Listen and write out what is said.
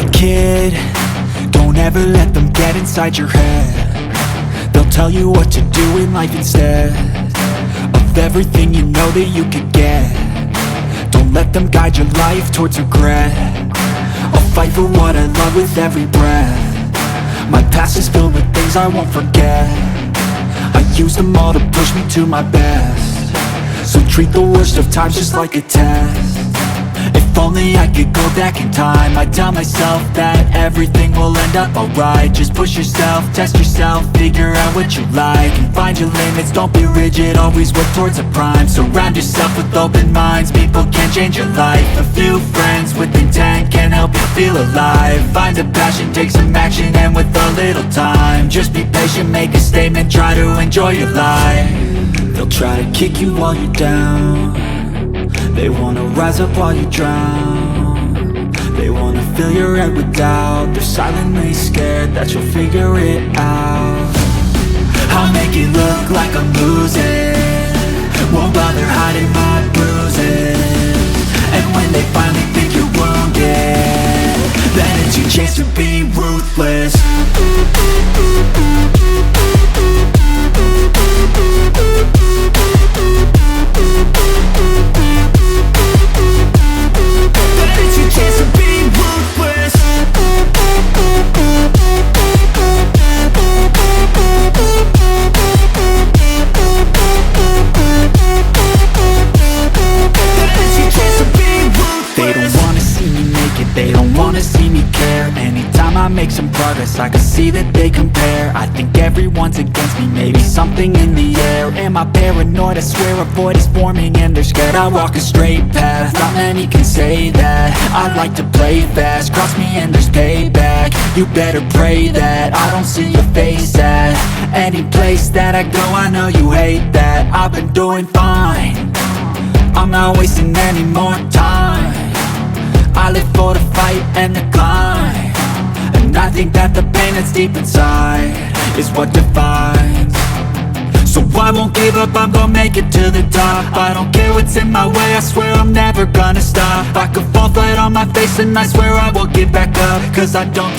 Hey kid, don't ever let them get inside your head. They'll tell you what to do in life instead of everything you know that you could get. Don't let them guide your life towards regret. I'll fight for what I love with every breath. My past is filled with things I won't forget. I use them all to push me to my best. So treat the worst of times just like a test. If only I could go back in time, I'd tell myself that everything will end up alright. Just push yourself, test yourself, figure out what you like, and find your limits, don't be rigid, always work towards a prime. Surround yourself with open minds, people can change your life. A few friends with intent can help you feel alive. Find a passion, take some action, and with a little time, just be patient, make a statement, try to enjoy your life. They'll try to kick you while you're down. They wanna rise up while you drown. They wanna fill your head with doubt. They're silently scared that you'll figure it out. I'll make it look like I'm losing, won't bother hiding my bruises. And when they finally think you're wounded, then it's your chance to be ruthless. They don't wanna see me care. Anytime I make some progress, I can see that they compare. I think everyone's against me, maybe something in the air. Am I paranoid? I swear a void is forming and they're scared. I walk a straight path, not many can say that. I like to play fast, cross me and there's payback. You better pray that I don't see your face at any place that I go. I know you hate that. I've been doing fine, I'm not wasting any more time. I live for the fight and the climb, and I think that the pain that's deep inside is what defines. So I won't give up, I'm gonna make it to the top. I don't care what's in my way, I swear I'm never gonna stop. I could fall flat on my face and I swear I won't get back up, cause I don't